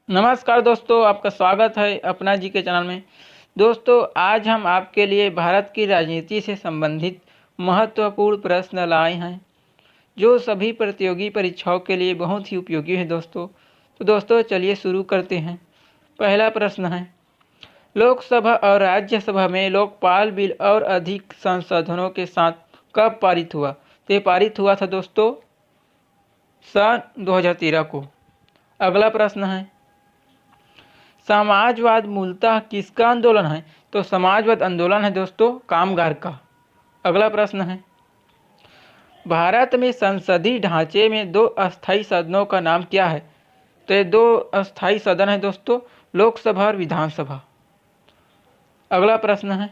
नमस्कार दोस्तों, आपका स्वागत है अपना जी के चैनल में। दोस्तों, आज हम आपके लिए भारत की राजनीति से संबंधित महत्वपूर्ण प्रश्न लाए हैं जो सभी प्रतियोगी परीक्षाओं के लिए बहुत ही उपयोगी है दोस्तों चलिए शुरू करते हैं। पहला प्रश्न है, लोकसभा और राज्यसभा में लोकपाल बिल और अधिक संशोधनों के साथ कब पारित हुआ? तो ये पारित हुआ था दोस्तों सन 2013 को। अगला प्रश्न है, समाजवाद मूलतः किसका आंदोलन है? तो समाजवाद आंदोलन है दोस्तों कामगार का। अगला प्रश्न है, भारत में संसदीय ढांचे में दो अस्थायी सदनों का नाम क्या है? तो ये दो अस्थायी सदन है दोस्तों, लोकसभा और विधानसभा। अगला प्रश्न है,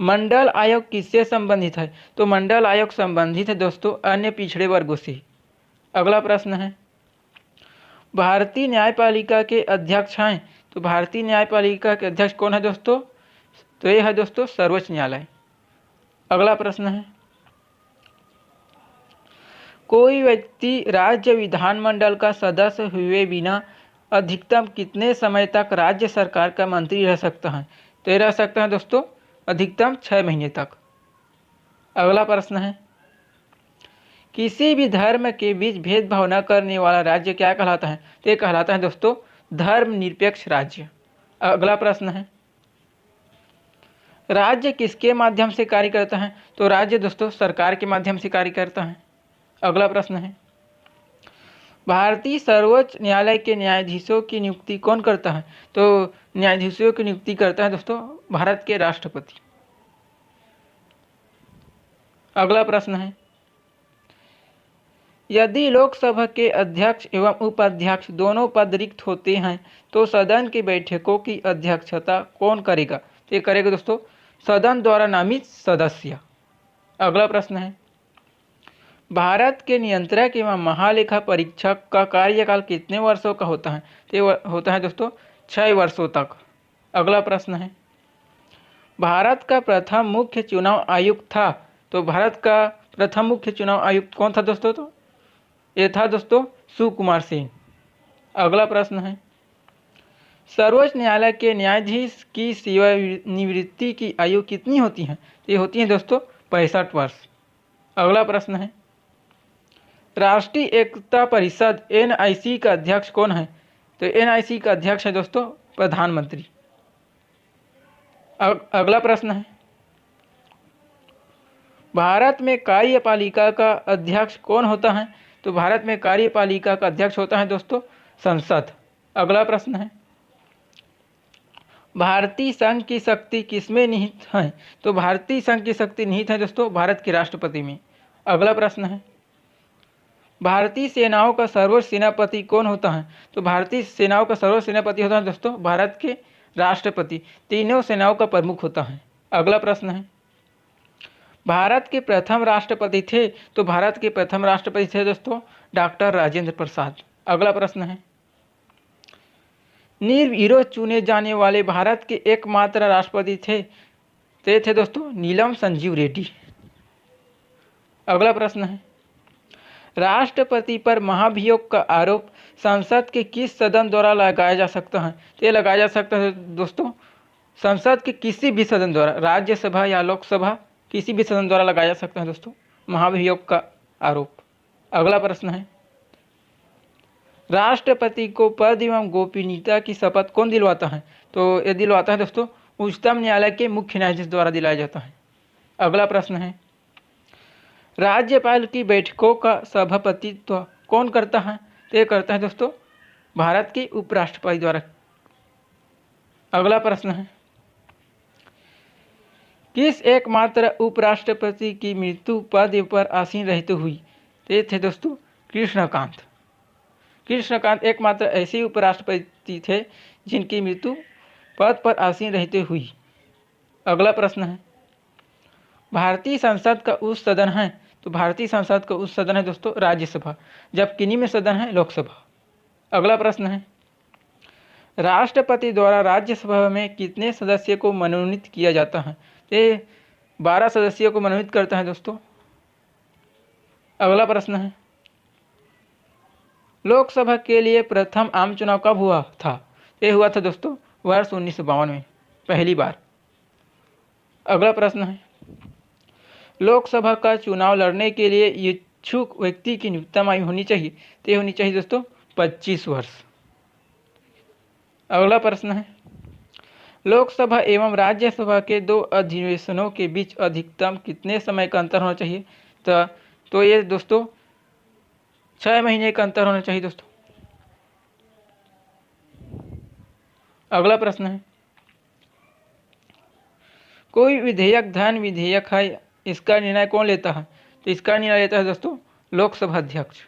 मंडल आयोग किससे संबंधित है? तो मंडल आयोग संबंधित है दोस्तों अन्य पिछड़े वर्गों से। अगला प्रश्न है, भारतीय न्यायपालिका के अध्यक्ष हैं? तो भारतीय न्यायपालिका के अध्यक्ष कौन है दोस्तों? तो ये है दोस्तों सर्वोच्च न्यायालय। अगला प्रश्न है, कोई व्यक्ति राज्य विधानमंडल का सदस्य हुए बिना अधिकतम कितने समय तक राज्य सरकार का मंत्री रह सकता है? तो ये रह सकता है दोस्तों अधिकतम 6 महीने तक। अगला प्रश्न है, किसी भी धर्म के बीच भेदभाव न करने वाला राज्य क्या कहलाता है? तो ये कहलाता है दोस्तों धर्मनिरपेक्ष राज्य। अगला प्रश्न है, राज्य किसके माध्यम से कार्य करता है? तो राज्य दोस्तों सरकार के माध्यम से कार्य करता है। अगला प्रश्न है, भारतीय सर्वोच्च न्यायालय के न्यायाधीशों की नियुक्ति कौन करता है? तो न्यायाधीशों की नियुक्ति करता है दोस्तों भारत के राष्ट्रपति। अगला प्रश्न है, यदि लोकसभा के अध्यक्ष एवं उपाध्यक्ष दोनों पद रिक्त होते हैं तो सदन की बैठकों की अध्यक्षता कौन करेगा? तो ये करेगा दोस्तों सदन द्वारा नामित सदस्य। अगला प्रश्न है, भारत के नियंत्रक एवं महालेखा परीक्षक का कार्यकाल कितने वर्षों का होता है? तो ये होता है दोस्तों 6 वर्षों तक। अगला प्रश्न है, भारत का प्रथम मुख्य चुनाव आयुक्त था? तो भारत का प्रथम मुख्य चुनाव आयुक्त कौन था दोस्तों? तो ये था दोस्तों सुकुमार सेन। अगला प्रश्न है, सर्वोच्च न्यायालय के न्यायाधीश की सेवानिवृत्ति की आयु कितनी होती है? ये होती है दोस्तों 65 वर्ष। अगला प्रश्न है, राष्ट्रीय एकता परिषद NIC का अध्यक्ष कौन है? तो NIC का अध्यक्ष है दोस्तों प्रधानमंत्री। अगला प्रश्न है, भारत में कार्यपालिका का अध्यक्ष कौन होता है? तो भारत में कार्यपालिका का अध्यक्ष होता है दोस्तों संसद। अगला प्रश्न है, भारतीय संघ की शक्ति किसमें निहित है? तो भारतीय संघ की शक्ति निहित है दोस्तों भारत के राष्ट्रपति में। अगला प्रश्न है, भारतीय सेनाओं का सर्वोच्च सेनापति कौन होता है? तो भारतीय सेनाओं का सर्वोच्च सेनापति होता है दोस्तों भारत के राष्ट्रपति। तीनों सेनाओं का प्रमुख होता है। अगला प्रश्न है, भारत के प्रथम राष्ट्रपति थे? तो भारत के प्रथम राष्ट्रपति थे दोस्तों डॉक्टर राजेंद्र प्रसाद। अगला प्रश्न है, निर्विरोध चुने जाने वाले भारत के एकमात्र राष्ट्रपति थे दोस्तों नीलम संजीव रेड्डी। अगला प्रश्न है, राष्ट्रपति पर महाभियोग का आरोप संसद के किस सदन द्वारा लगाया जा सकता है? तो ये लगाया जा सकता है दोस्तों संसद के किसी भी सदन द्वारा, राज्यसभा या लोकसभा किसी भी सदन द्वारा लगाया जा सकता है दोस्तों महाभियोग का आरोप। अगला प्रश्न है, राष्ट्रपति को पद एवं गोपनीयता की शपथ कौन दिलवाता है? तो ये दिलवाता है दोस्तों उच्चतम न्यायालय के मुख्य न्यायाधीश द्वारा दिलाया जाता है। अगला प्रश्न है, राज्यपाल की बैठकों का सभापतित्व कौन करता है? तो ये करता है दोस्तों भारत के उपराष्ट्रपति द्वारा। अगला प्रश्न है, किस एकमात्र उपराष्ट्रपति की मृत्यु पद पर आसीन रहते हुई? तो ये थे दोस्तों कृष्णकांत। कृष्णकांत एकमात्र ऐसे उपराष्ट्रपति थे जिनकी मृत्यु पद पर आसीन रहते हुई। अगला प्रश्न है, भारतीय संसद का उच्च सदन है? तो भारतीय संसद का उच्च सदन है दोस्तों राज्यसभा, जबकि निम्न सदन है लोकसभा। अगला प्रश्न है, राष्ट्रपति द्वारा राज्यसभा में कितने सदस्य को मनोनीत किया जाता है? ये 12 सदस्यों को मनोनीत करता है दोस्तों। अगला प्रश्न है, लोकसभा के लिए प्रथम आम चुनाव कब हुआ था? ये हुआ था दोस्तों वर्ष 1952 में पहली बार। अगला प्रश्न है, लोकसभा का चुनाव लड़ने के लिए इच्छुक व्यक्ति की न्यूनतम आयु होनी चाहिए? तो ये होनी चाहिए दोस्तों 25 वर्ष। अगला प्रश्न है, लोकसभा एवं राज्यसभा के दो अधिवेशनों के बीच अधिकतम कितने समय का अंतर होना चाहिए? तो ये दोस्तों 6 महीने का अंतर होना चाहिए दोस्तों। अगला प्रश्न है, कोई विधेयक धन विधेयक है, इसका निर्णय कौन लेता है? तो इसका निर्णय लेता है दोस्तों लोकसभा अध्यक्ष।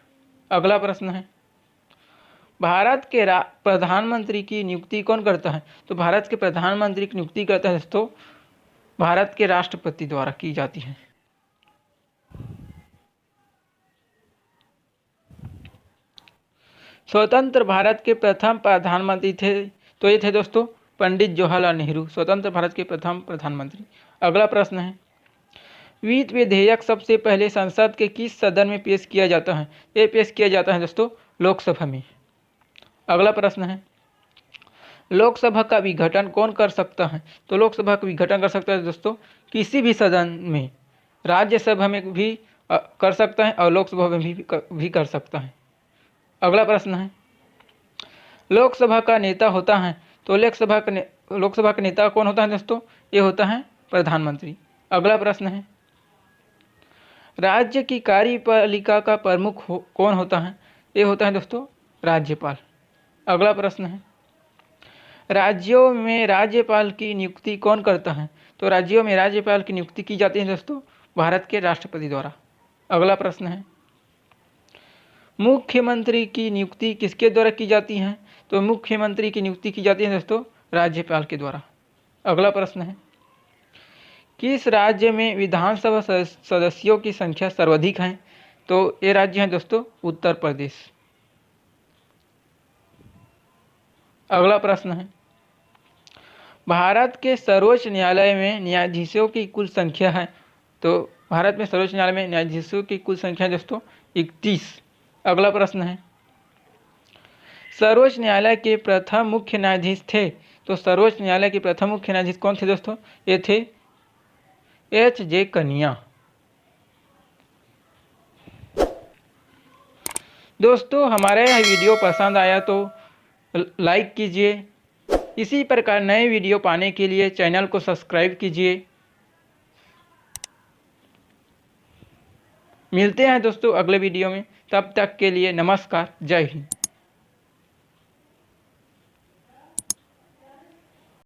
अगला प्रश्न है, भारत के प्रधानमंत्री की नियुक्ति कौन करता है? तो भारत के प्रधानमंत्री की नियुक्ति करता है दोस्तों भारत के राष्ट्रपति द्वारा की जाती है। स्वतंत्र भारत के प्रथम प्रधानमंत्री थे, तो ये थे दोस्तों पंडित जवाहरलाल नेहरू, स्वतंत्र भारत के प्रथम प्रधानमंत्री। अगला प्रश्न है, वित्त विधेयक सबसे पहले संसद के किस सदन में पेश किया जाता है? ये पेश किया जाता है दोस्तों लोकसभा में। अगला प्रश्न है, लोकसभा का विघटन कौन कर सकता है? तो लोकसभा का विघटन कर सकता है दोस्तों किसी भी सदन में, राज्यसभा में भी कर सकता है और लोकसभा में भी कर सकता है। अगला प्रश्न है, लोकसभा का नेता होता है, तो लोकसभा का नेता कौन होता है दोस्तों? ये होता है प्रधानमंत्री। अगला प्रश्न है, राज्य की कार्यपालिका का प्रमुख कौन होता है? ये होता है दोस्तों राज्यपाल। अगला प्रश्न है, राज्यों में राज्यपाल की नियुक्ति कौन करता है? तो राज्यों में राज्यपाल की नियुक्ति की जाती है दोस्तों भारत के राष्ट्रपति द्वारा। अगला प्रश्न है, मुख्यमंत्री की नियुक्ति किसके द्वारा की जाती है? तो मुख्यमंत्री की नियुक्ति की जाती है दोस्तों राज्यपाल के द्वारा। अगला प्रश्न है, किस राज्य में विधानसभा सदस्यों की संख्या सर्वाधिक है? तो ये राज्य है दोस्तों उत्तर प्रदेश। अगला प्रश्न है, भारत के सर्वोच्च न्यायालय में न्यायाधीशों की कुल संख्या है? तो भारत में सर्वोच्च न्यायालय में न्यायाधीशों की कुल संख्या है दोस्तों 31। अगला प्रश्न है, सर्वोच्च न्यायालय के प्रथम मुख्य न्यायाधीश थे? तो सर्वोच्च न्यायालय के प्रथम मुख्य न्यायाधीश कौन थे दोस्तों? ये थे H.J. कनिया। दोस्तों हमारा यह वीडियो पसंद आया तो लाइक कीजिए। इसी प्रकार नए वीडियो पाने के लिए चैनल को सब्सक्राइब कीजिए। मिलते हैं दोस्तों अगले वीडियो में, तब तक के लिए नमस्कार, जय हिंद।